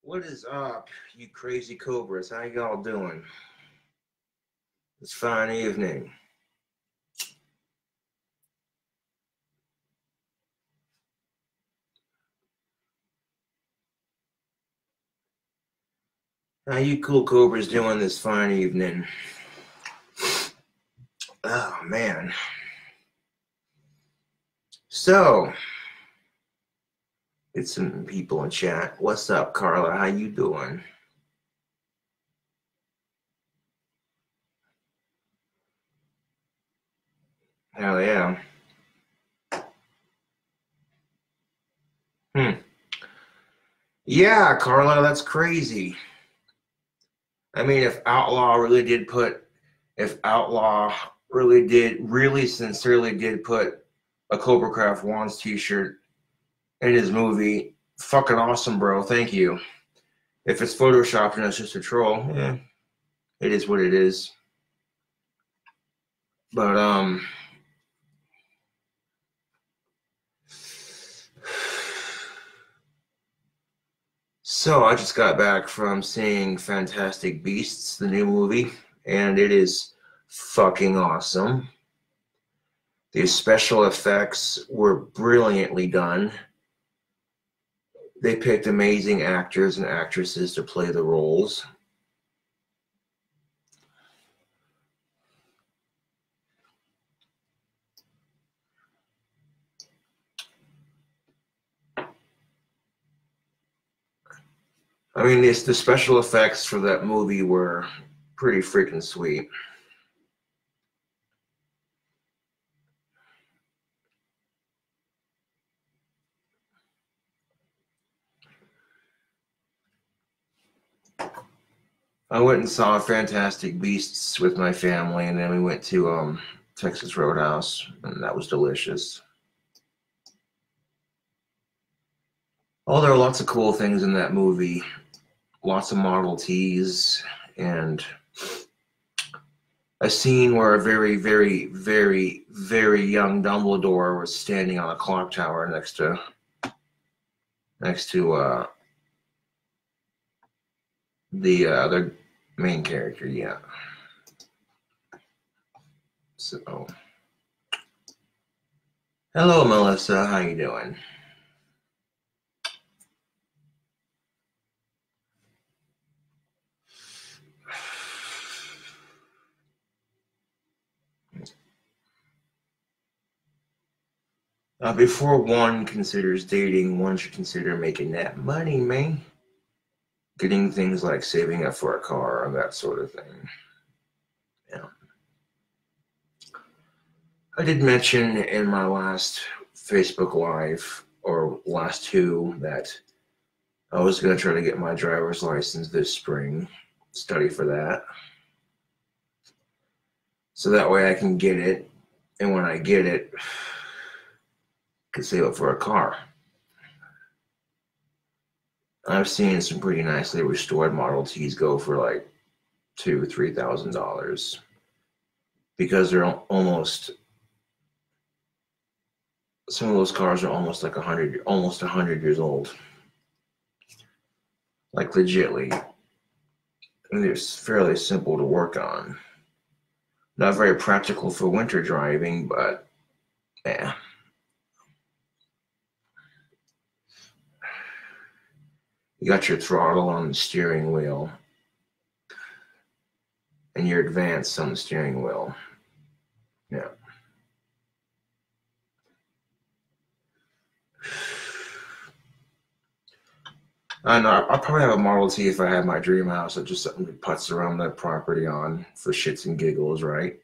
What is up, you crazy cobras? How y'all doing? It's fine evening. How you cool cobras doing this fine evening? Oh, man. So, get some people in chat. What's up, Carla? How you doing? Hell yeah. Yeah, Carla, that's crazy. I mean, if Outlaw really sincerely did put a Cobra Craft Wands t-shirt in his movie, fucking awesome, bro. Thank you. If it's photoshopped and it's just a troll, yeah, it is what it is. But so I just got back from seeing Fantastic Beasts, the new movie, and it is fucking awesome. The special effects were brilliantly done. They picked amazing actors and actresses to play the roles. I mean, the special effects for that movie were pretty freaking sweet. I went and saw Fantastic Beasts with my family, and then we went to Texas Roadhouse, and that was delicious. Oh, there are lots of cool things in that movie. Lots of Model Ts, and a scene where a very, very, very, very young Dumbledore was standing on a clock tower next to the other main character. Yeah. So, hello, Melissa. How you doing? Before one considers dating, one should consider making that money, man. Getting things like saving up for a car and that sort of thing. Yeah. I did mention in my last Facebook Live, or last two, that I was going to try to get my driver's license this spring, study for that. So that way I can get it, and when I get it, I can save up for a car. I've seen some pretty nicely restored Model Ts go for like $2,000-$3,000 because they're almost, some of those cars are almost like 100 years old. Like legitly. And they're fairly simple to work on. Not very practical for winter driving, but yeah. You got your throttle on the steering wheel and your advance on the steering wheel. Yeah. I know. I'll probably have a Model T if I had my dream house. It's just something to putz around that property on for shits and giggles, right?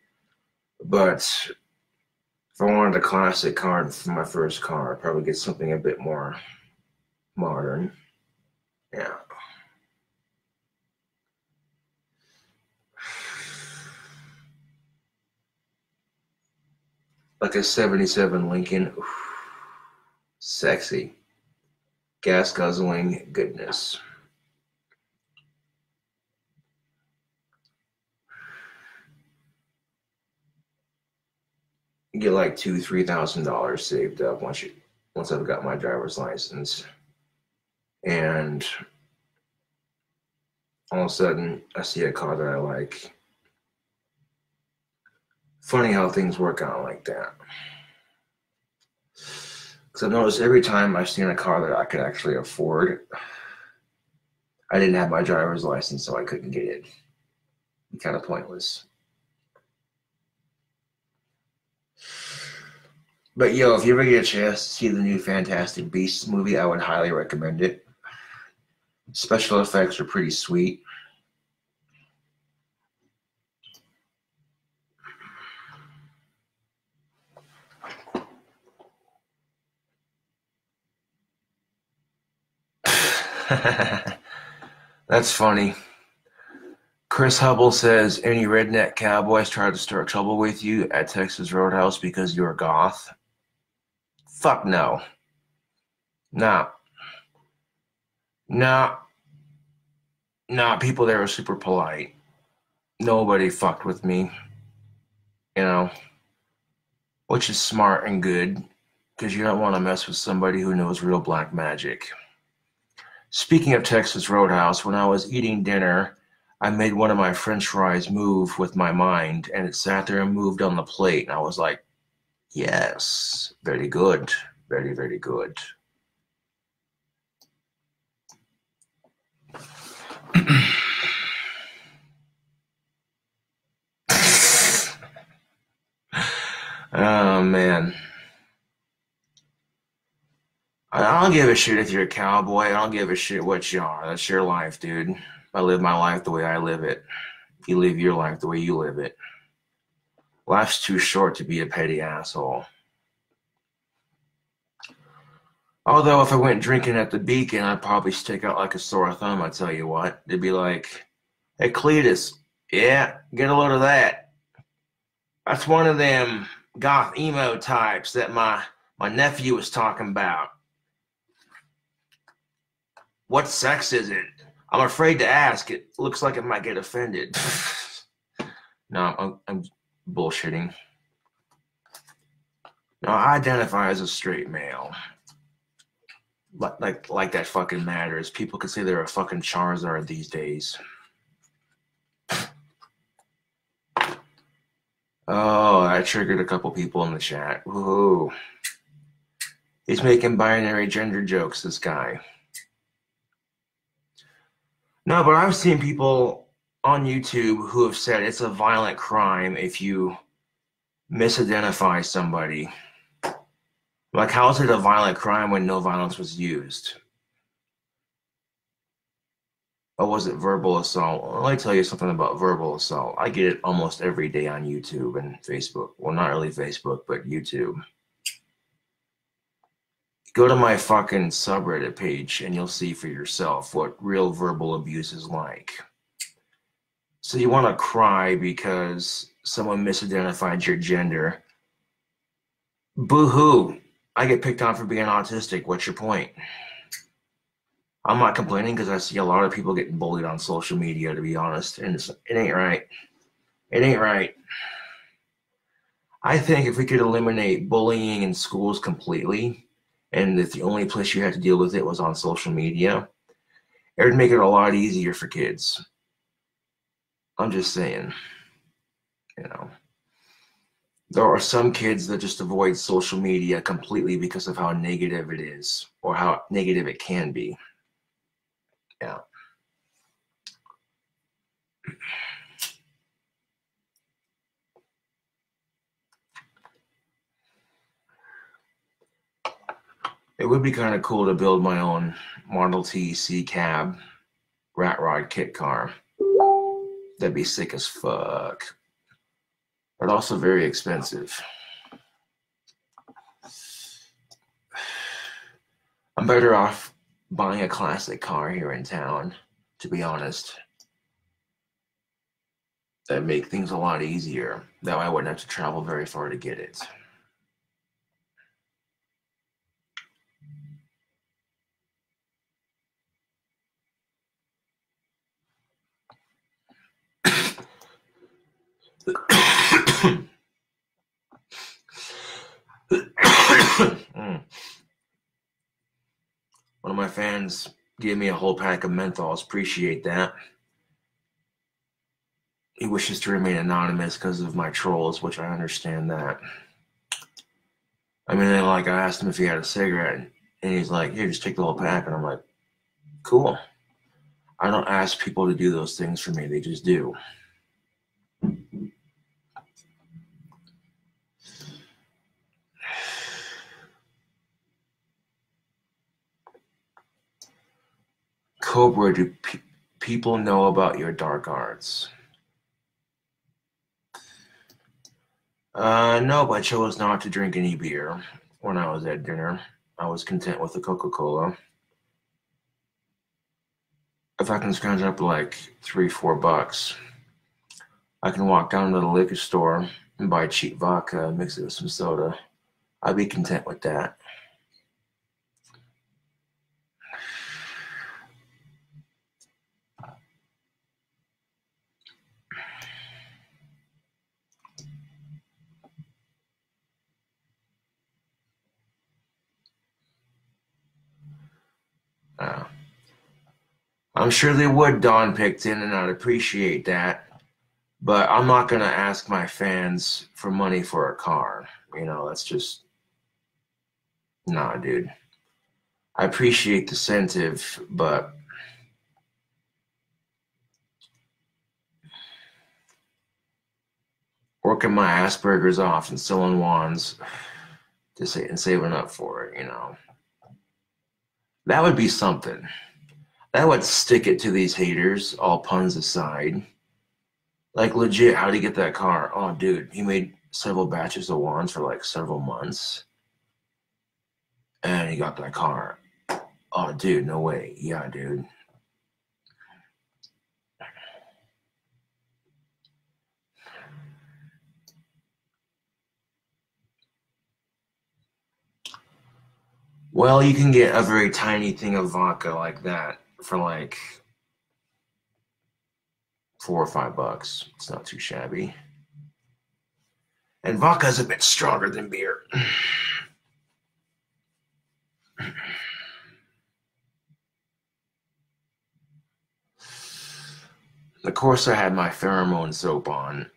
But if I wanted a classic car for my first car, I'd probably get something a bit more modern. Yeah. Like a 77 Lincoln. Oof. Sexy. Gas guzzling goodness. You get like $2,000-$3,000 saved up once I've got my driver's license. And all of a sudden I see a car that I like. Funny how things work out like that. Because I've noticed every time I've seen a car that I could actually afford, I didn't have my driver's license, so I couldn't get it. Kind of pointless. But yo, if you ever get a chance to see the new Fantastic Beasts movie, I would highly recommend it. Special effects are pretty sweet. That's funny. Chris Hubble says, any redneck cowboys tried to start trouble with you at Texas Roadhouse because you're a goth? Fuck no. Nah. Nah. Nah, people there are super polite. Nobody fucked with me. You know, which is smart and good, because you don't want to mess with somebody who knows real black magic. Speaking of Texas Roadhouse, when I was eating dinner, I made one of my french fries move with my mind, and it sat there and moved on the plate, and I was like, yes, very good. Very, very good. Oh, man. I don't give a shit if you're a cowboy. I don't give a shit what you are. That's your life, dude. I live my life the way I live it. You live your life the way you live it. Life's too short to be a petty asshole. Although if I went drinking at the Beacon, I'd probably stick out like a sore thumb, I tell you what. They'd be like, hey, Cletus, yeah, get a load of that. That's one of them goth emo types that my nephew was talking about. What sex is it? I'm afraid to ask. It looks like it might get offended. No, I'm bullshitting. No, I identify as a straight male. Like that fucking matters. People could say they're a fucking Charizard these days. Oh, I triggered a couple people in the chat. Whoa. He's making binary gender jokes, this guy. No, but I've seen people on YouTube who have said it's a violent crime if you misidentify somebody. Like, how is it a violent crime when no violence was used? Or was it verbal assault? Well, let me tell you something about verbal assault. I get it almost every day on YouTube and Facebook. Well, not really Facebook, but YouTube. Go to my fucking subreddit page and you'll see for yourself what real verbal abuse is like. So you want to cry because someone misidentified your gender. Boo-hoo. I get picked on for being autistic. What's your point? I'm not complaining because I see a lot of people getting bullied on social media, to be honest, and it ain't right. It ain't right. I think if we could eliminate bullying in schools completely, and if the only place you had to deal with it was on social media, it would make it a lot easier for kids. I'm just saying, you know. There are some kids that just avoid social media completely because of how negative it is, or how negative it can be. Yeah. It would be kind of cool to build my own Model T C cab rat rod kit car. That'd be sick as fuck. But also very expensive. I'm better off buying a classic car here in town, to be honest. That'd make things a lot easier. That way I wouldn't have to travel very far to get it. One of my fans gave me a whole pack of menthols. Appreciate that. he wishes to remain anonymous because of my trolls, which I understand that. I mean, then, like, I asked him if he had a cigarette, and he's like, "Here, just take the whole pack." And I'm like, "Cool." I don't ask people to do those things for me; they just do. Cobra, do people know about your dark arts? No, I chose not to drink any beer when I was at dinner. I was content with the Coca-Cola. If I can scrounge up like $3-4, I can walk down to the liquor store and buy cheap vodka and mix it with some soda. I'd be content with that. Uh, I'm sure they would, Don Picton, and I'd appreciate that. But I'm not going to ask my fans for money for a car. You know, that's just, nah, dude. I appreciate the incentive, but working my Asperger's off and selling wands and saving up for it, you know. That would be something. That would stick it to these haters, all puns aside. Like, legit, how'd he get that car? Oh, dude, he made several batches of wands for like several months. And he got that car. Oh, dude, no way. Yeah, dude. Well, you can get a very tiny thing of vodka like that for like $4 or $5. It's not too shabby. And vodka's a bit stronger than beer. Of course, I had my pheromone soap on.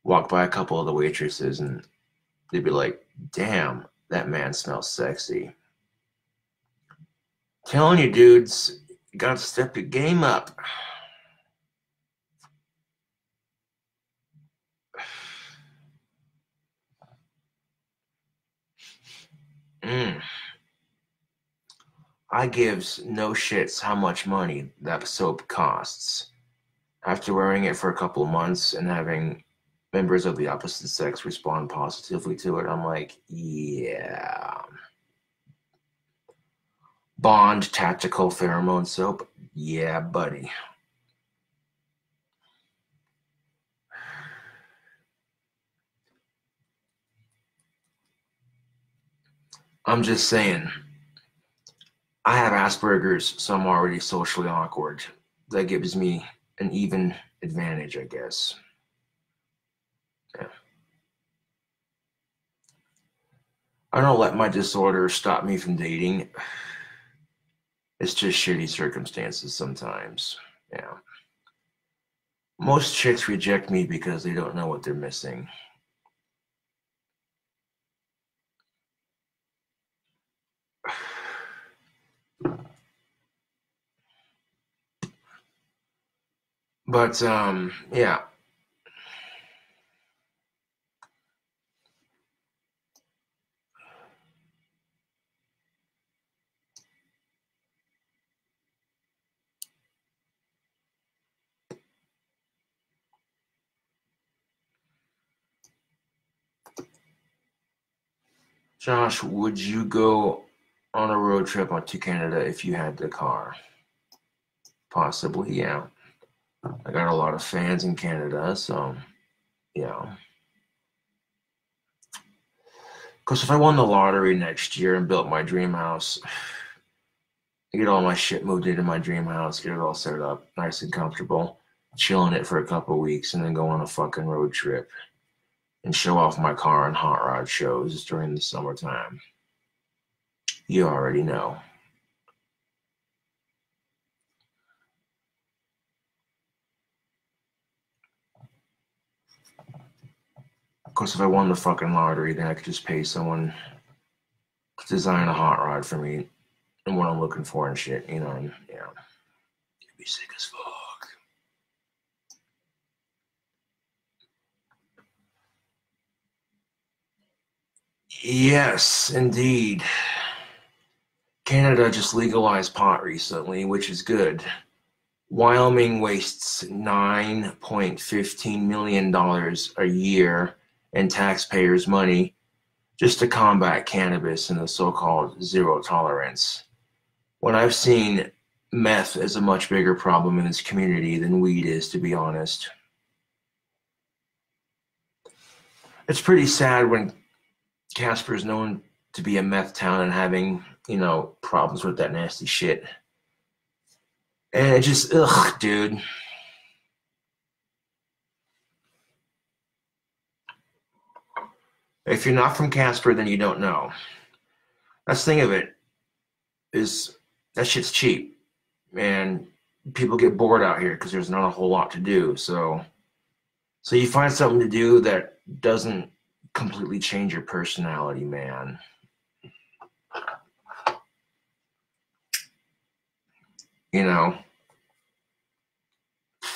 Walked by a couple of the waitresses, and they'd be like, "Damn, that man smells sexy." Telling you, dudes, you gotta step your game up. Mm. I gives no shits how much money that soap costs. After wearing it for a couple of months and having members of the opposite sex respond positively to it, I'm like, yeah. Bond tactical pheromone soap? Yeah, buddy. I'm just saying, I have Asperger's, so I'm already socially awkward. That gives me an even advantage, I guess. Yeah. I don't let my disorder stop me from dating. It's just shitty circumstances sometimes. Yeah. Most chicks reject me because they don't know what they're missing. But yeah. Josh, would you go on a road trip to Canada if you had the car? Possibly, yeah. I got a lot of fans in Canada, so yeah. Because if I won the lottery next year and built my dream house, I get all my shit moved into my dream house, get it all set up, nice and comfortable, chill in it for a couple of weeks, and then go on a fucking road trip and show off my car on hot rod shows during the summertime. You already know. course, if I won the fucking lottery, then I could just pay someone to design a hot rod for me and what I'm looking for and shit, you know, and, yeah. It'd be sick as fuck. Yes, indeed. Canada just legalized pot recently, which is good. Wyoming wastes $9.15 million a year in taxpayers' money just to combat cannabis and the so-called zero tolerance. When I've seen meth as a much bigger problem in this community than weed is, to be honest. It's pretty sad when Casper is known to be a meth town and having, you know, problems with that nasty shit. And it just, ugh, dude. If you're not from Casper, then you don't know. That's the thing of it, is that shit's cheap. And people get bored out here because there's not a whole lot to do. So you find something to do that doesn't completely change your personality, man. You know,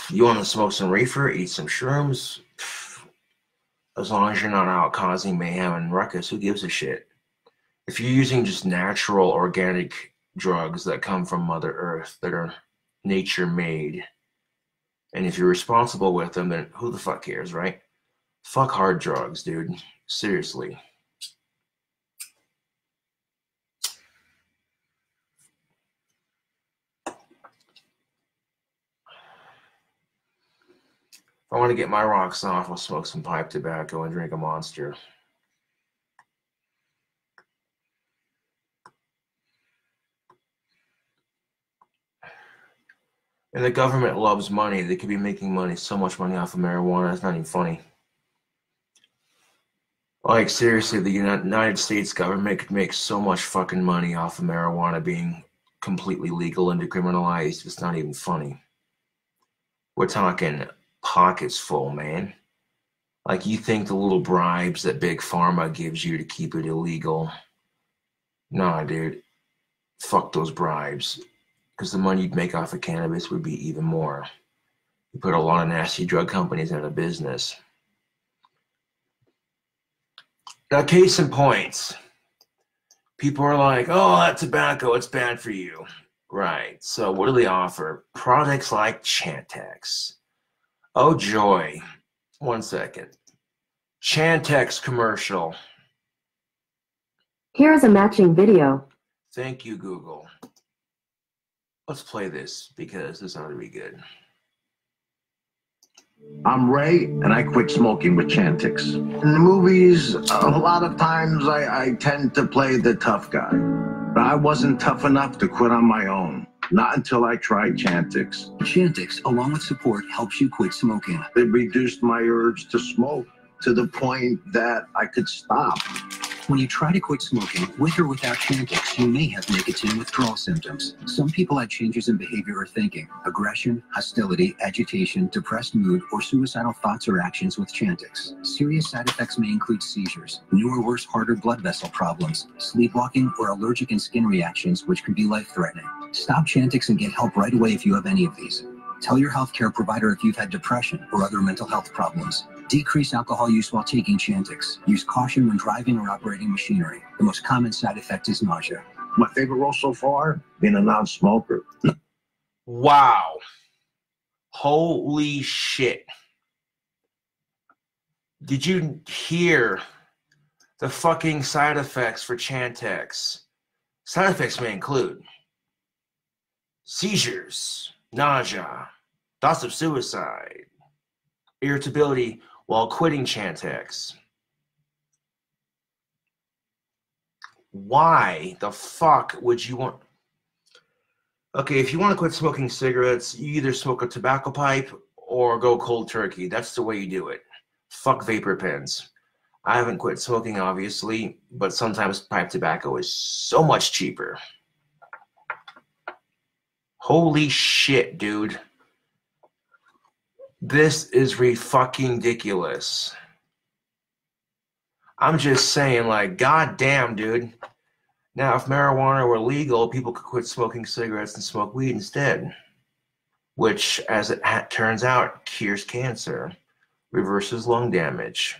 you want to smoke some reefer, eat some shrooms, as long as you're not out causing mayhem and ruckus, who gives a shit? If you're using just natural, organic drugs that come from Mother Earth, that are nature made, and if you're responsible with them, then who the fuck cares, right? Fuck hard drugs, dude. Seriously. If I want to get my rocks off, I'll smoke some pipe tobacco and drink a Monster. And the government loves money. They could be making money, so much money off of marijuana. It's not even funny. Like, seriously, the United States government could make so much fucking money off of marijuana being completely legal and decriminalized. It's not even funny. We're talking pockets full, man. Like, you think the little bribes that Big Pharma gives you to keep it illegal. Nah, dude. Fuck those bribes. Because the money you'd make off of cannabis would be even more. You put a lot of nasty drug companies out of business. Now, case in point, people are like, oh, that tobacco, it's bad for you. Right. So what do they offer? Products like Chantix. Oh, joy. 1 second. Chantix commercial. Here is a matching video. Thank you, Google. Let's play this because this ought to be good. I'm Ray, and I quit smoking with Chantix. In the movies, a lot of times I tend to play the tough guy. But I wasn't tough enough to quit on my own. Not until I tried Chantix. Chantix, along with support, helps you quit smoking. It reduced my urge to smoke to the point that I could stop. When you try to quit smoking, with or without Chantix, you may have nicotine withdrawal symptoms. Some people had changes in behavior or thinking, aggression, hostility, agitation, depressed mood, or suicidal thoughts or actions with Chantix. Serious side effects may include seizures, new or worse harder blood vessel problems, sleepwalking, or allergic and skin reactions, which can be life-threatening. Stop Chantix and get help right away if you have any of these. Tell your healthcare provider if you've had depression or other mental health problems. Decrease alcohol use while taking Chantix. Use caution when driving or operating machinery. The most common side effect is nausea. My favorite role so far, being a non-smoker. Wow. Holy shit. Did you hear the fucking side effects for Chantix? Side effects may include seizures, nausea, thoughts of suicide, irritability while quitting Chantix. Why the fuck would you want... Okay, if you want to quit smoking cigarettes, you either smoke a tobacco pipe or go cold turkey. That's the way you do it. Fuck vapor pens. I haven't quit smoking, obviously, but sometimes pipe tobacco is so much cheaper. Holy shit, dude. This is fucking ridiculous. I'm just saying, like, goddamn, dude. Now, if marijuana were legal, people could quit smoking cigarettes and smoke weed instead, which, as it turns out, cures cancer, reverses lung damage.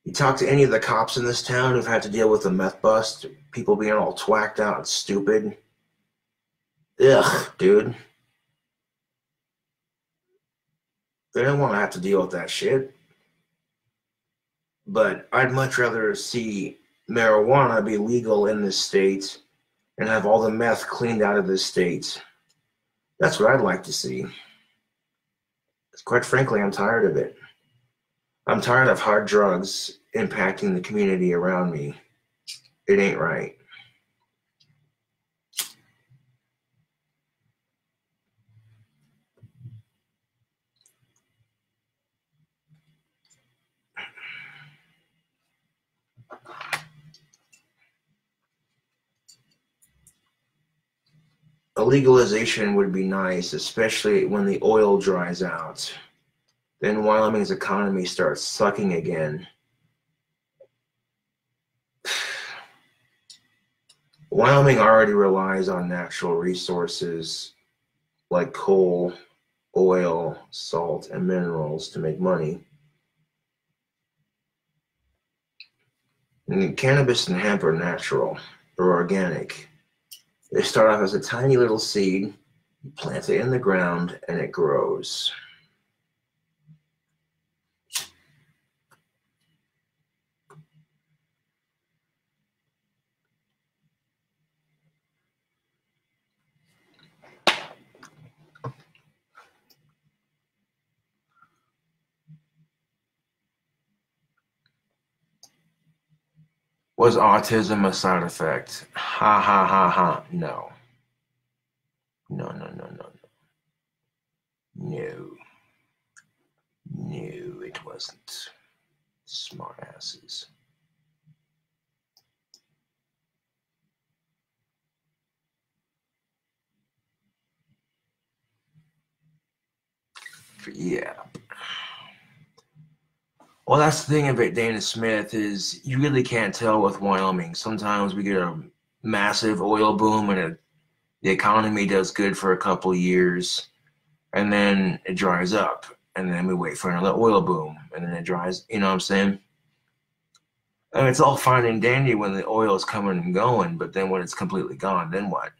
You talk to any of the cops in this town who've had to deal with a meth bust, people being all twacked out and stupid. Ugh, dude. They don't want to have to deal with that shit. But I'd much rather see marijuana be legal in this state and have all the meth cleaned out of this state. That's what I'd like to see. Quite frankly, I'm tired of it. I'm tired of hard drugs impacting the community around me. It ain't right. A legalization would be nice, especially when the oil dries out. Then Wyoming's economy starts sucking again. Wyoming already relies on natural resources like coal, oil, salt, and minerals to make money. And cannabis and hemp are natural or organic. They start off as a tiny little seed, you plant it in the ground, and it grows. Was autism a side effect? Ha ha ha ha. No. No, no, no, no, no. No. No, it wasn't. Smart asses. Yeah. Well, that's the thing about Dana Smith is you really can't tell with Wyoming. Sometimes we get a massive oil boom and the economy does good for a couple of years, and then it dries up, and then we wait for another oil boom, and then it dries. You know what I'm saying? And it's all fine and dandy when the oil is coming and going, but then when it's completely gone, then what?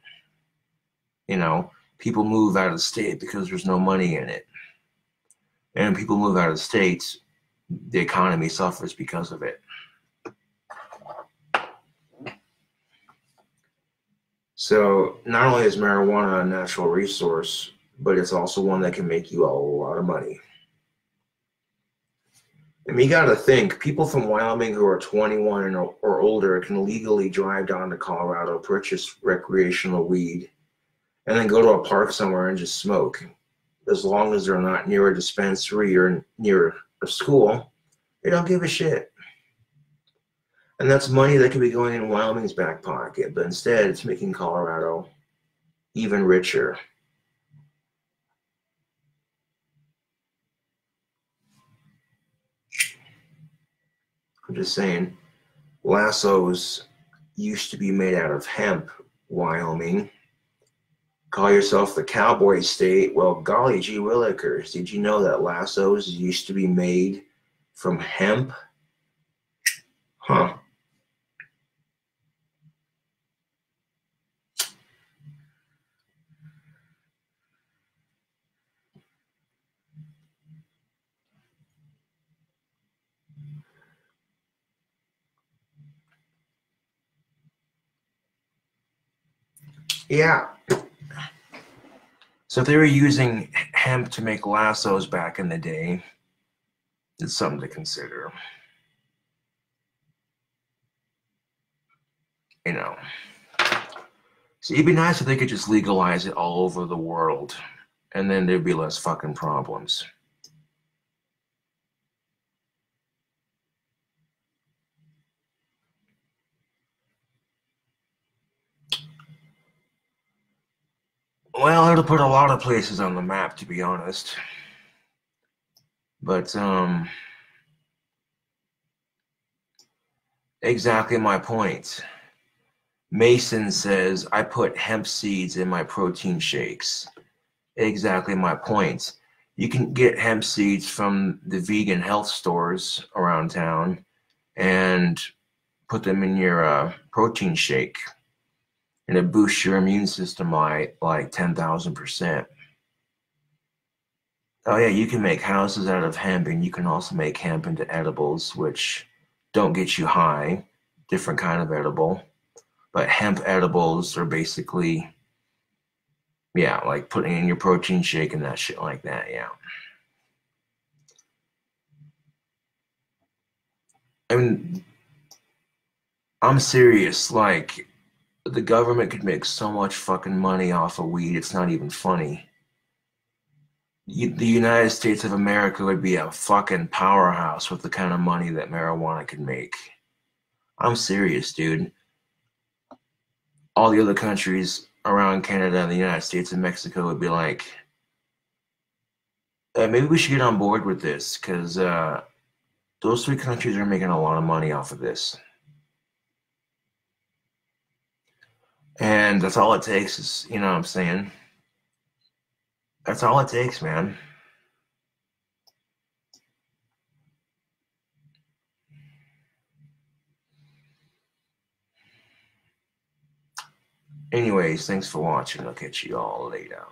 You know, people move out of the state because there's no money in it. And when people move out of the states, the economy suffers because of it. So not only is marijuana a natural resource, but it's also one that can make you a lot of money. I mean, you got to think, people from Wyoming who are 21 or older can legally drive down to Colorado, purchase recreational weed, and then go to a park somewhere and just smoke. As long as they're not near a dispensary or near a school, they don't give a shit. And that's money that could be going in Wyoming's back pocket, but instead it's making Colorado even richer. I'm just saying, lassos used to be made out of hemp, Wyoming. Call yourself the cowboy state? Well, golly gee willikers, did you know that lassos used to be made from hemp? Huh. Yeah. So if they were using hemp to make lassos back in the day, it's something to consider. You know. So it'd be nice if they could just legalize it all over the world, and then there'd be less fucking problems. Well, it'll put a lot of places on the map, to be honest. But, exactly my point. Mason says, I put hemp seeds in my protein shakes. Exactly my point. You can get hemp seeds from the vegan health stores around town and put them in your protein shake, and it boosts your immune system by like 10,000%. Oh yeah, you can make houses out of hemp, and you can also make hemp into edibles, which don't get you high. Different kind of edible. But hemp edibles are basically, yeah, like putting in your protein shake and that shit like that, yeah. I mean, I'm serious. Like, the government could make so much fucking money off of weed, it's not even funny. The United States of America would be a fucking powerhouse with the kind of money that marijuana could make. I'm serious, dude. All the other countries around Canada and the United States and Mexico would be like, maybe we should get on board with this, because those three countries are making a lot of money off of this. And that's all it takes is, you know what I'm saying? That's all it takes, man. Anyways, thanks for watching. I'll catch you all later.